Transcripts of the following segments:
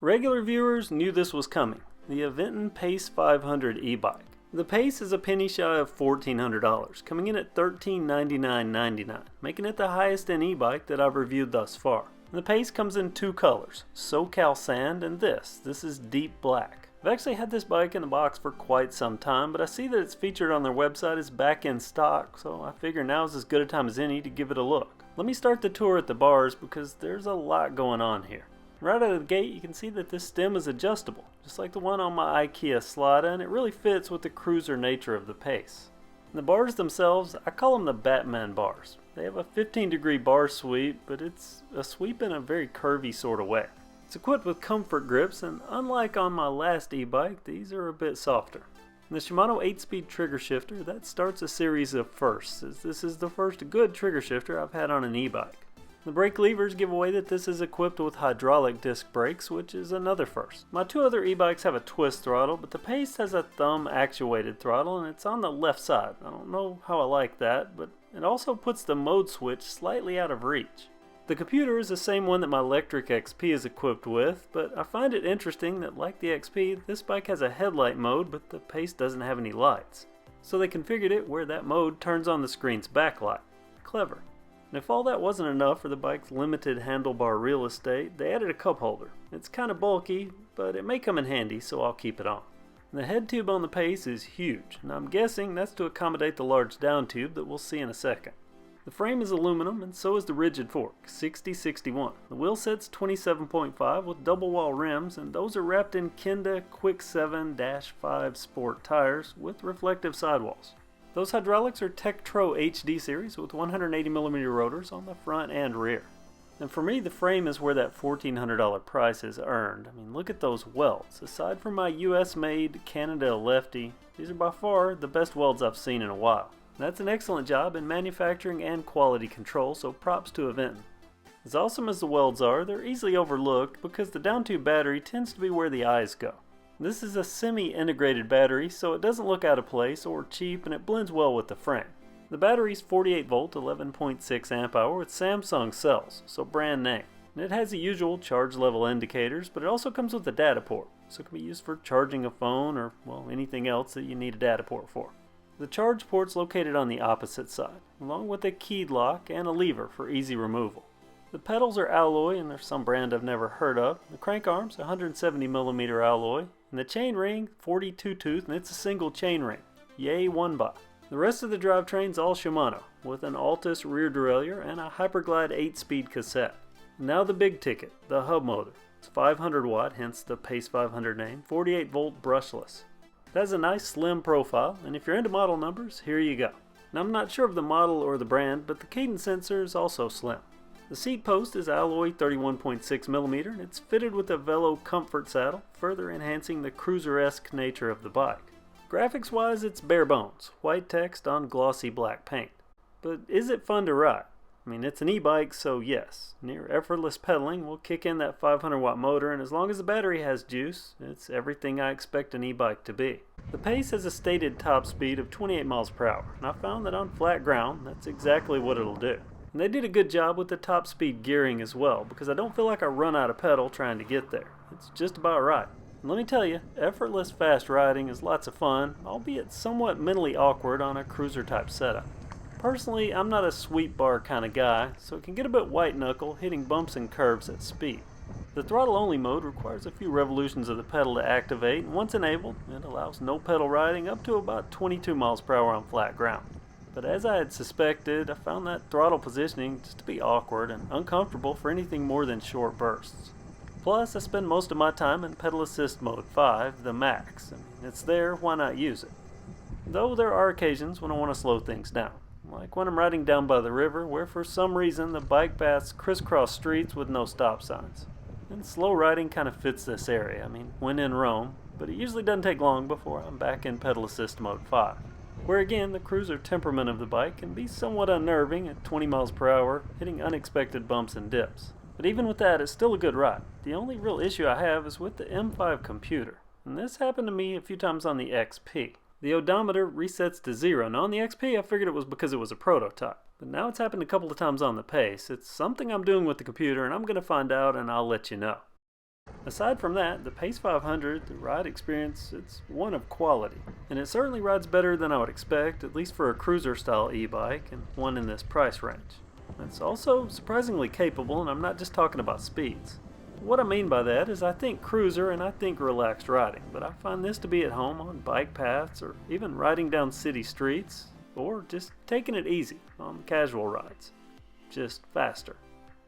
Regular viewers knew this was coming, the Aventon Pace 500 e-bike. The Pace is a penny shy of $1,400, coming in at $1,399.99, making it the highest end e-bike that I've reviewed thus far. The Pace comes in two colors, SoCal Sand and this is Deep Black. I've actually had this bike in the box for quite some time, but I see that it's featured on their website as back in stock, so I figure now is as good a time as any to give it a look. Let me start the tour at the bars because there's a lot going on here. Right out of the gate you can see that this stem is adjustable, just like the one on my IKEA Slida, and it really fits with the cruiser nature of the Pace. And the bars themselves, I call them the Batman bars. They have a 15-degree bar sweep, but it's a sweep in a very curvy sort of way. It's equipped with comfort grips, and unlike on my last e-bike, these are a bit softer. And the Shimano 8-speed trigger shifter, that starts a series of firsts, as this is the first good trigger shifter I've had on an e-bike. The brake levers give away that this is equipped with hydraulic disc brakes, which is another first. My two other e-bikes have a twist throttle, but the Pace has a thumb actuated throttle and it's on the left side. I don't know how I like that, but it also puts the mode switch slightly out of reach. The computer is the same one that my Lectric XP is equipped with, but I find it interesting that like the XP, this bike has a headlight mode, but the Pace doesn't have any lights. So they configured it where that mode turns on the screen's backlight. Clever. And if all that wasn't enough for the bike's limited handlebar real estate, they added a cup holder. It's kind of bulky, but it may come in handy, so I'll keep it on. And the head tube on the Pace is huge, and I'm guessing that's to accommodate the large down tube that we'll see in a second. The frame is aluminum, and so is the rigid fork, 60/61. The wheel set's 27.5 with double wall rims, and those are wrapped in Kenda Quick 7-5 Sport tires with reflective sidewalls. Those hydraulics are Tektro HD series with 180mm rotors on the front and rear. And for me, the frame is where that $1,400 price is earned. I mean, look at those welds. Aside from my US made Canada Lefty, these are by far the best welds I've seen in a while. That's an excellent job in manufacturing and quality control, so props to Aventon. As awesome as the welds are, they're easily overlooked because the down tube battery tends to be where the eyes go. This is a semi-integrated battery, so it doesn't look out of place or cheap, and it blends well with the frame. The battery's 48 volt, 11.6 amp hour with Samsung cells, so brand name. And it has the usual charge level indicators, but it also comes with a data port, so it can be used for charging a phone or, well, anything else that you need a data port for. The charge port's located on the opposite side, along with a keyed lock and a lever for easy removal. The pedals are alloy, and there's some brand I've never heard of. The crank arm's 170mm alloy, and the chain ring 42 tooth, and it's a single chain ring. Yay, one buy. The rest of the drivetrain's all Shimano, with an Altus rear derailleur and a Hyperglide 8-speed cassette. Now the big ticket, the hub motor. It's 500 watt, hence the Pace 500 name, 48 volt brushless. It has a nice slim profile, and if you're into model numbers, here you go. Now I'm not sure of the model or the brand, but the cadence sensor is also slim. The seat post is alloy 31.6mm, and it's fitted with a Velo comfort saddle, further enhancing the cruiser-esque nature of the bike. Graphics wise, it's bare bones, white text on glossy black paint. But is it fun to ride? I mean, it's an e-bike, so yes. Near effortless pedaling will kick in that 500 watt motor, and as long as the battery has juice, it's everything I expect an e-bike to be. The Pace has a stated top speed of 28 miles per hour, and I found that on flat ground, that's exactly what it'll do. And they did a good job with the top speed gearing as well, because I don't feel like I run out of pedal trying to get there. It's just about right. And let me tell you, effortless fast riding is lots of fun, albeit somewhat mentally awkward on a cruiser type setup. Personally, I'm not a sweep bar kind of guy, so it can get a bit white knuckle hitting bumps and curves at speed. The throttle only mode requires a few revolutions of the pedal to activate, and once enabled, it allows no pedal riding up to about 22 miles per hour on flat ground. But as I had suspected, I found that throttle positioning just to be awkward and uncomfortable for anything more than short bursts. Plus, I spend most of my time in pedal assist mode 5, the max. I mean, it's there, why not use it? Though there are occasions when I want to slow things down. Like when I'm riding down by the river where for some reason the bike paths crisscross streets with no stop signs. And slow riding kind of fits this area, I mean when in Rome, but it usually doesn't take long before I'm back in pedal assist mode 5. Where again the cruiser temperament of the bike can be somewhat unnerving at 20 miles per hour, hitting unexpected bumps and dips. But even with that, it's still a good ride. The only real issue I have is with the M5 computer, and this happened to me a few times on the XP. The odometer resets to 0. Now on the XP I figured it was because it was a prototype, but now it's happened a couple of times on the Pace. It's something I'm doing with the computer and I'm going to find out and I'll let you know. Aside from that, the Pace 500, the ride experience, it's one of quality. And it certainly rides better than I would expect, at least for a cruiser style e-bike and one in this price range. It's also surprisingly capable, and I'm not just talking about speeds. What I mean by that is I think cruiser and I think relaxed riding, but I find this to be at home on bike paths or even riding down city streets or just taking it easy on casual rides. Just faster.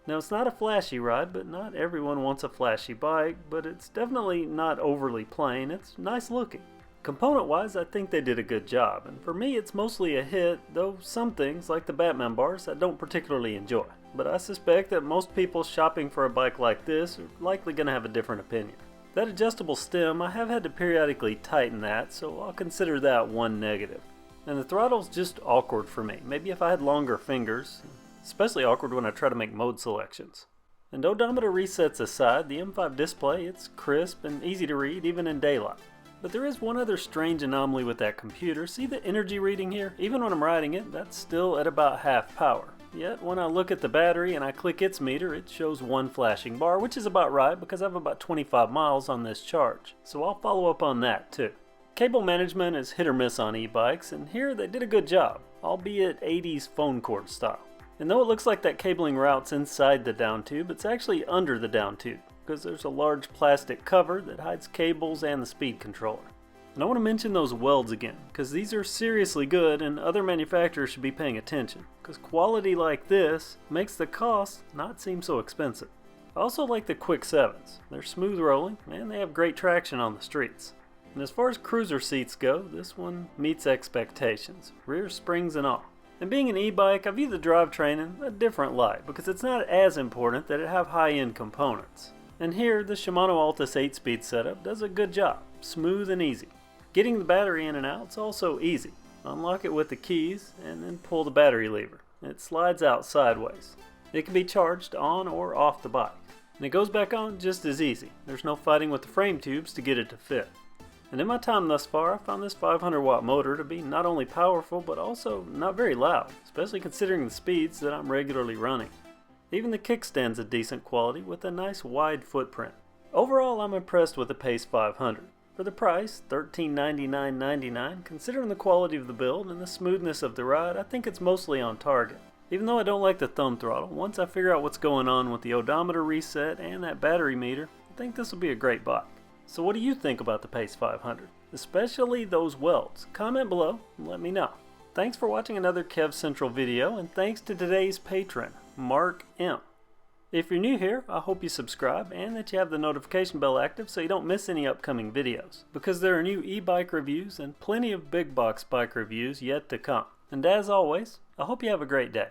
Now it's not a flashy ride, but not everyone wants a flashy bike, but it's definitely not overly plain, it's nice looking. Component wise, I think they did a good job, and for me it's mostly a hit, though some things like the Batman bars I don't particularly enjoy. But I suspect that most people shopping for a bike like this are likely going to have a different opinion. That adjustable stem, I have had to periodically tighten that, so I'll consider that one negative. And the throttle's just awkward for me, maybe if I had longer fingers. Especially awkward when I try to make mode selections. And odometer resets aside, the M5 display, it's crisp and easy to read even in daylight. But there is one other strange anomaly with that computer. See the energy reading here? Even when I'm riding it, that's still at about half power. Yet when I look at the battery and I click its meter, it shows one flashing bar, which is about right because I have about 25 miles on this charge. So I'll follow up on that too. Cable management is hit or miss on e-bikes, and here they did a good job, albeit 80s phone cord style. And though it looks like that cabling route's inside the down tube, it's actually under the down tube, because there's a large plastic cover that hides cables and the speed controller. And I want to mention those welds again, because these are seriously good and other manufacturers should be paying attention, because quality like this makes the cost not seem so expensive. I also like the Quick 7s. They're smooth rolling and they have great traction on the streets. And as far as cruiser seats go, this one meets expectations, rear springs and all. And being an e-bike, I view the drivetrain in a different light because it's not as important that it have high-end components. And here, the Shimano Altus 8-speed setup does a good job, smooth and easy. Getting the battery in and out is also easy. Unlock it with the keys and then pull the battery lever. It slides out sideways. It can be charged on or off the bike. And it goes back on just as easy. There's no fighting with the frame tubes to get it to fit. And in my time thus far, I found this 500 watt motor to be not only powerful, but also not very loud, especially considering the speeds that I'm regularly running. Even the kickstand's a decent quality with a nice wide footprint. Overall, I'm impressed with the Pace 500. For the price, $1399.99, considering the quality of the build and the smoothness of the ride, I think it's mostly on target. Even though I don't like the thumb throttle, once I figure out what's going on with the odometer reset and that battery meter, I think this will be a great bike. So what do you think about the Pace 500? Especially those welds. Comment below and let me know. Thanks for watching another Kev Central video, and thanks to today's patron, Mark M. If you're new here, I hope you subscribe and that you have the notification bell active so you don't miss any upcoming videos, because there are new e-bike reviews and plenty of big box bike reviews yet to come. And as always, I hope you have a great day.